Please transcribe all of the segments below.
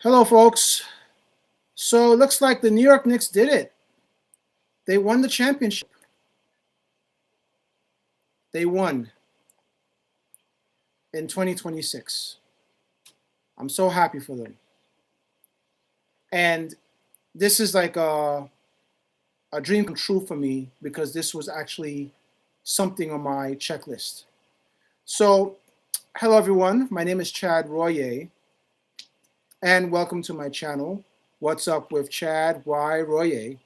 Hello, folks. So it looks like the New York Knicks did it. They won the championship. They won in 2026. I'm so happy for them. And this is like a dream come true for me because this was actually something on my checklist. So, hello, everyone. My name is Chad Royer, and welcome to my channel. What's up with Chad Y. Royer?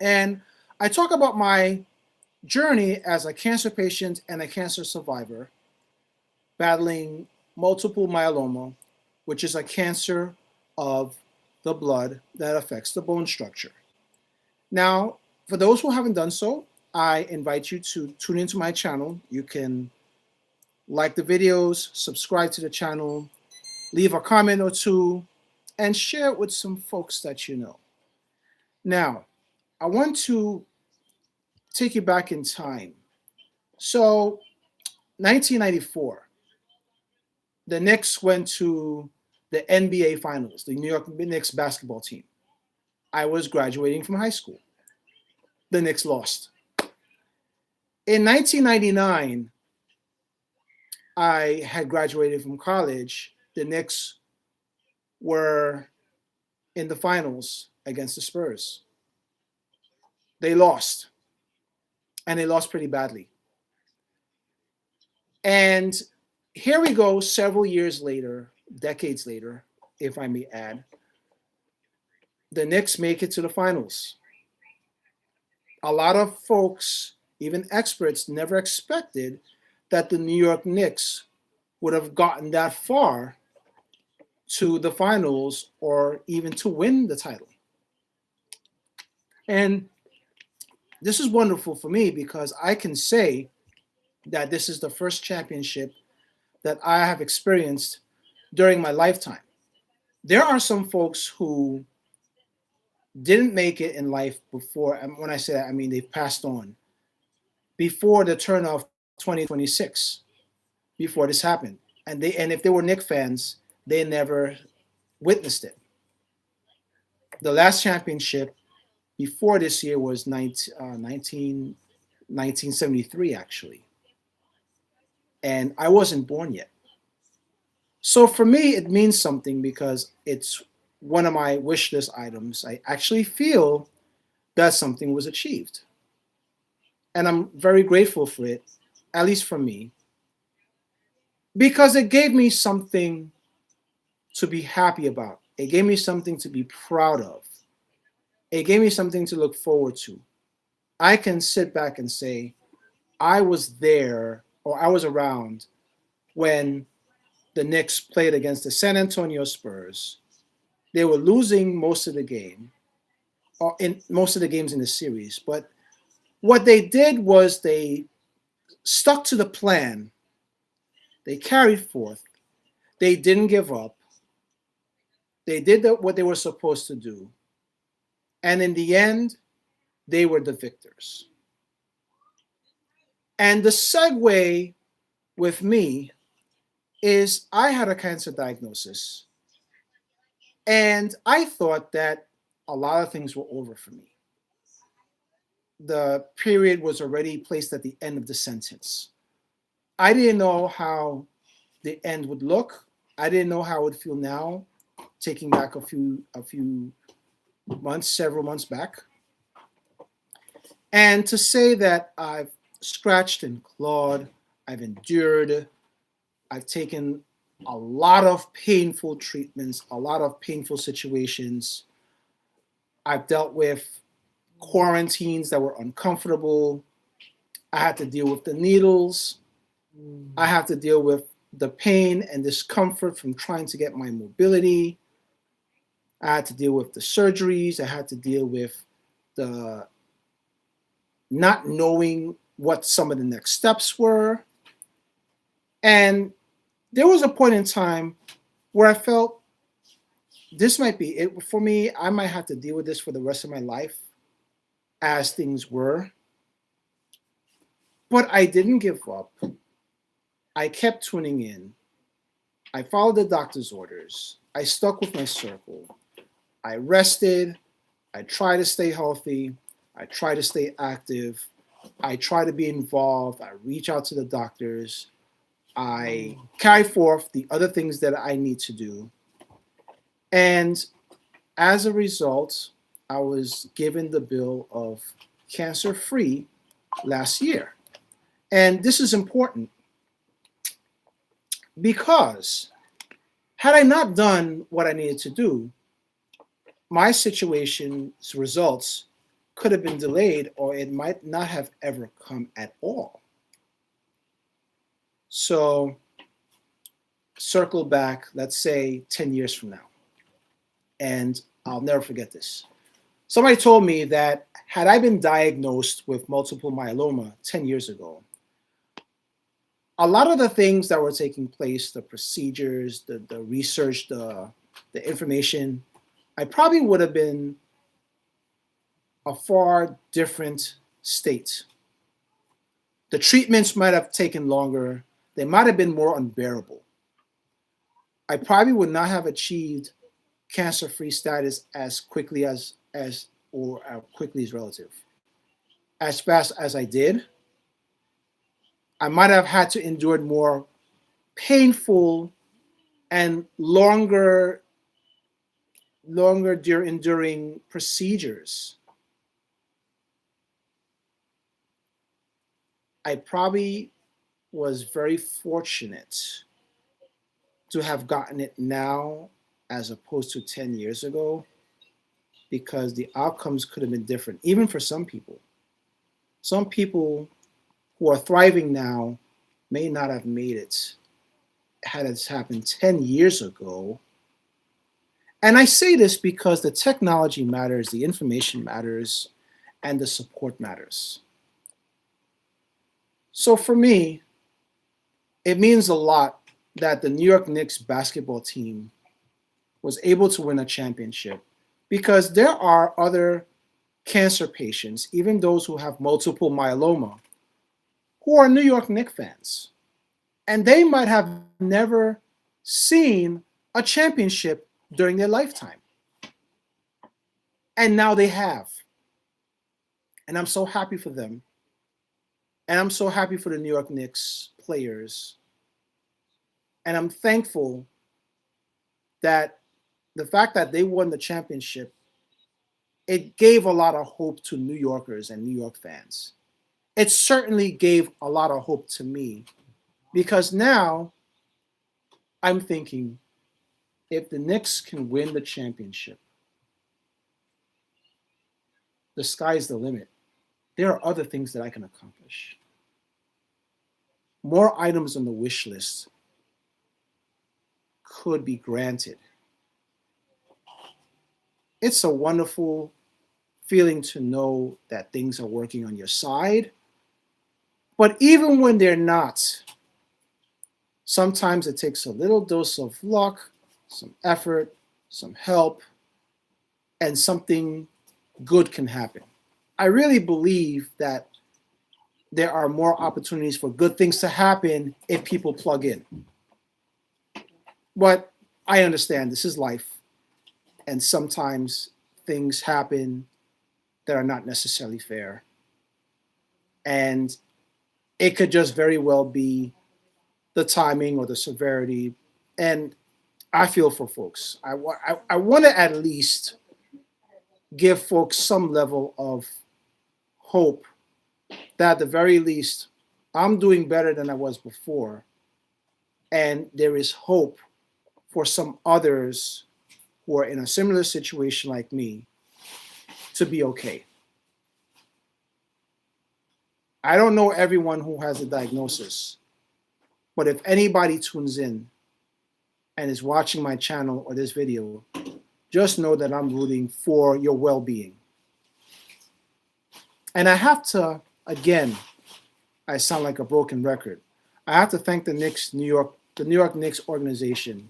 And I talk about my journey as a cancer patient and a cancer survivor battling multiple myeloma, which is a cancer of the blood that affects the bone structure. Now, for those who haven't done so, I invite you to tune into my channel. You can like the videos, subscribe to the channel, leave a comment or two, and share it with some folks that you know. Now, I want to take you back in time. So, 1994, the Knicks went to the NBA Finals, the New York Knicks basketball team. I was graduating from high school. The Knicks lost. In 1999, I had graduated from college. The Knicks were in the finals against the Spurs. They lost, and they lost pretty badly. And here we go, several years later, decades later, if I may add, the Knicks make it to the finals. A lot of folks, even experts, never expected that the New York Knicks would have gotten that far to the finals or even to win the title. And this is wonderful for me because I can say that this is the first championship that I have experienced during my lifetime. There are some folks who didn't make it in life before, and when I say that, I mean they've passed on before the turn of 2026, before this happened. And if they were Knicks fans, they never witnessed it. The last championship before this year was 1973, actually. And I wasn't born yet. So for me, it means something because it's one of my wish list items. I actually feel that something was achieved. And I'm very grateful for it, at least for me, because it gave me something to be happy about. It gave me something to be proud of. It gave me something to look forward to. I can sit back and say, I was there or I was around when the Knicks played against the San Antonio Spurs. They were losing most of the game, or in most of the games in the series. But what they did was they stuck to the plan. They carried forth. They didn't give up. They did what they were supposed to do. And in the end, they were the victors. And the segue with me is I had a cancer diagnosis. And I thought that a lot of things were over for me. The period was already placed at the end of the sentence. I didn't know how the end would look. I didn't know how it would feel now, taking back a few months, several months back. And to say that I've scratched and clawed, I've endured, I've taken a lot of painful treatments, a lot of painful situations. I've dealt with quarantines that were uncomfortable. I had to deal with the needles. I have to deal with the pain and discomfort from trying to get my mobility. I had to deal with the surgeries. I had to deal with the not knowing what some of the next steps were. And there was a point in time where I felt this might be it for me. I might have to deal with this for the rest of my life as things were. But I didn't give up. I kept tuning in. I followed the doctor's orders. I stuck with my circle. I rested. I try to stay healthy. I try to stay active. I try to be involved. I reach out to the doctors. I carry forth the other things that I need to do. And as a result, I was given the bill of cancer free last year. And this is important because had I not done what I needed to do, my situation's results could have been delayed or it might not have ever come at all. So, circle back, let's say 10 years from now, and I'll never forget this. Somebody told me that had I been diagnosed with multiple myeloma 10 years ago, a lot of the things that were taking place, the procedures, the research, the information, I probably would have been a far different state. The treatments might have taken longer. They might have been more unbearable. I probably would not have achieved cancer-free status as quickly as quickly as relative. As fast as I did, I might have had to endure more painful and longer enduring procedures. I probably was very fortunate to have gotten it now as opposed to 10 years ago because the outcomes could have been different, even for some people. Some people who are thriving now may not have made it had it happened 10 years ago. And I say this because the technology matters, the information matters, and the support matters. So for me, it means a lot that the New York Knicks basketball team was able to win a championship because there are other cancer patients, even those who have multiple myeloma, who are New York Knicks fans. And they might have never seen a championship during their lifetime. And now they have. And I'm so happy for them. And I'm so happy for the New York Knicks players. And I'm thankful that the fact that they won the championship, it gave a lot of hope to New Yorkers and New York fans. It certainly gave a lot of hope to me because now I'm thinking if the Knicks can win the championship, the sky's the limit. There are other things that I can accomplish. More items on the wish list could be granted. It's a wonderful feeling to know that things are working on your side. But even when they're not, sometimes it takes a little dose of luck, some effort, some help, and something good can happen. I really believe that there are more opportunities for good things to happen if people plug in. But I understand this is life, and sometimes things happen that are not necessarily fair. And it could just very well be the timing or the severity. And I feel for folks. I want to at least give folks some level of hope that at the very least, I'm doing better than I was before. And there is hope for some others who are in a similar situation like me to be okay. I don't know everyone who has a diagnosis, but if anybody tunes in and is watching my channel or this video, just know that I'm rooting for your well-being. And I have to, again, I sound like a broken record. I have to thank the New York Knicks organization,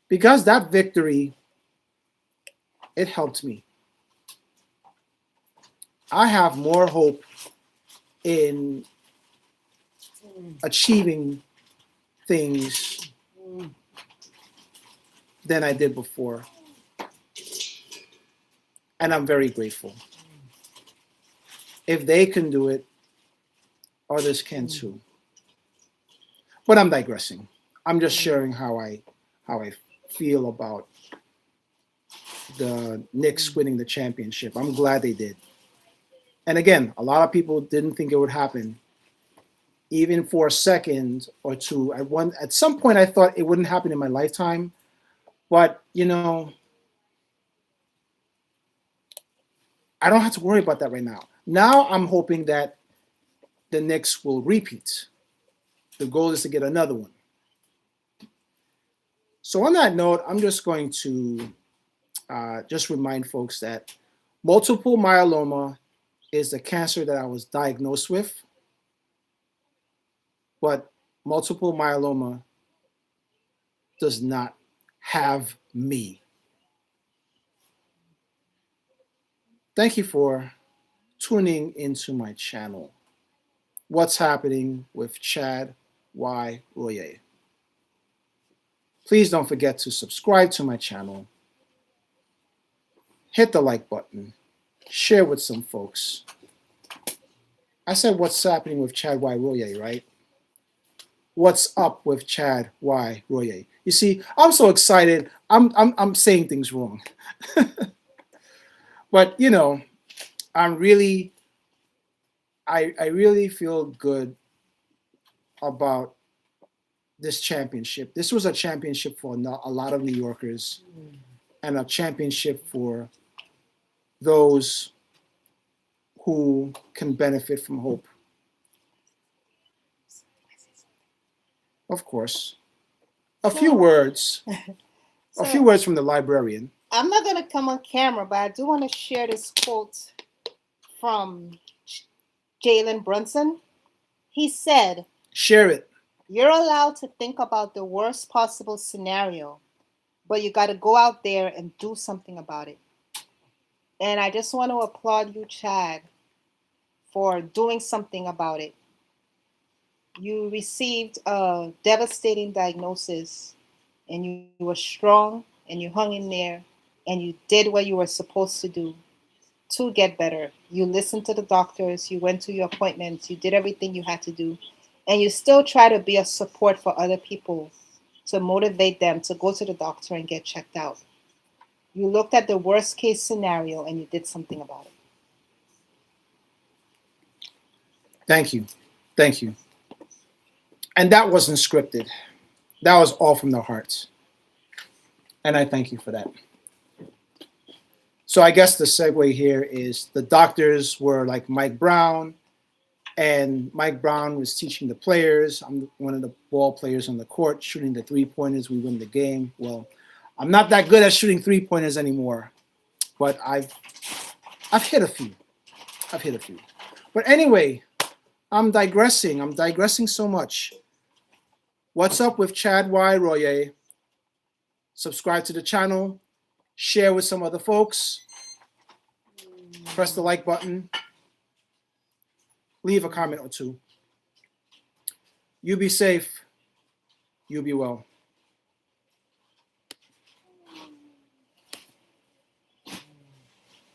because that victory, it helped me. I have more hope in achieving things than I did before. And I'm very grateful. If they can do it, others can too. But I'm digressing. I'm just sharing how I feel about the Knicks winning the championship. I'm glad they did. And again, a lot of people didn't think it would happen. Even for a second or two, at some point I thought it wouldn't happen in my lifetime. But I don't have to worry about that right now. Now I'm hoping that the Knicks will repeat. The goal is to get another one. So on that note, I'm just going to just remind folks that multiple myeloma is the cancer that I was diagnosed with, but multiple myeloma does not have me. Thank you for tuning into my channel. What's happening with Chad Y. Royer? Please don't forget to subscribe to my channel. Hit the like button. Share with some folks. I said what's happening with Chad Y. Royer, right? What's up with Chad Y. Royer? You see, I'm so excited. I'm saying things wrong. But I'm really I really feel good about this championship. This was a championship for a lot of New Yorkers and a championship for those who can benefit from hope. Of course. A few words from the librarian. I'm not going to come on camera, but I do want to share this quote from Jalen Brunson. He said, Share it. "You're allowed to think about the worst possible scenario, but you got to go out there and do something about it." And I just want to applaud you, Chad, for doing something about it. You received a devastating diagnosis, and you were strong, and you hung in there, and you did what you were supposed to do to get better. You listened to the doctors, you went to your appointments, you did everything you had to do, and you still try to be a support for other people to motivate them to go to the doctor and get checked out. You looked at the worst case scenario and you did something about it. Thank you. Thank you. And that wasn't scripted. That was all from the heart. And I thank you for that. So I guess the segue here is the doctors were like Mike Brown, and Mike Brown was teaching the players. I'm one of the ball players on the court, shooting the three-pointers. We win the game. Well, I'm not that good at shooting three-pointers anymore, but I've hit a few. I've hit a few. But anyway, I'm digressing. I'm digressing so much. What's up with Chad Y. Royer? Subscribe to the channel. Share with some other folks. Press the like button. Leave a comment or two. You be safe. You be well.